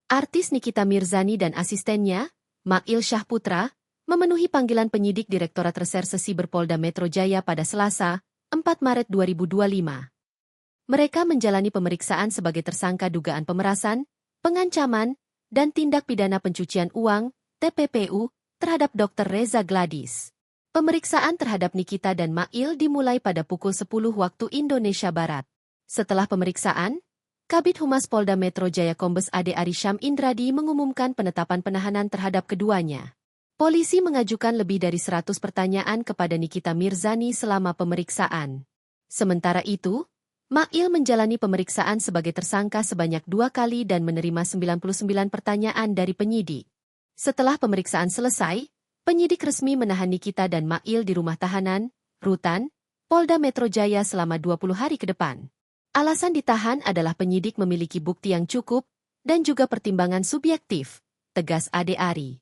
Artis Nikita Mirzani dan asistennya, Mail Syahputra, memenuhi panggilan penyidik Direktorat Reserse Siber Polda Metro Jaya pada Selasa, 4 Maret 2025. Mereka menjalani pemeriksaan sebagai tersangka dugaan pemerasan, pengancaman, dan tindak pidana pencucian uang, TPPU, terhadap Dr. Reza Gladys. Pemeriksaan terhadap Nikita dan Mail dimulai pada pukul 10 waktu Indonesia Barat. Setelah pemeriksaan, Kabid Humas Polda Metro Jaya Kombes Ade Arisham Indradi mengumumkan penetapan penahanan terhadap keduanya. Polisi mengajukan lebih dari 100 pertanyaan kepada Nikita Mirzani selama pemeriksaan. Sementara itu, Mail menjalani pemeriksaan sebagai tersangka sebanyak 2 kali dan menerima 99 pertanyaan dari penyidik. Setelah pemeriksaan selesai, penyidik resmi menahan Nikita dan Mail di rumah tahanan, Rutan, Polda Metro Jaya selama 20 hari ke depan. Alasan ditahan adalah penyidik memiliki bukti yang cukup dan juga pertimbangan subjektif, tegas Ade Ari.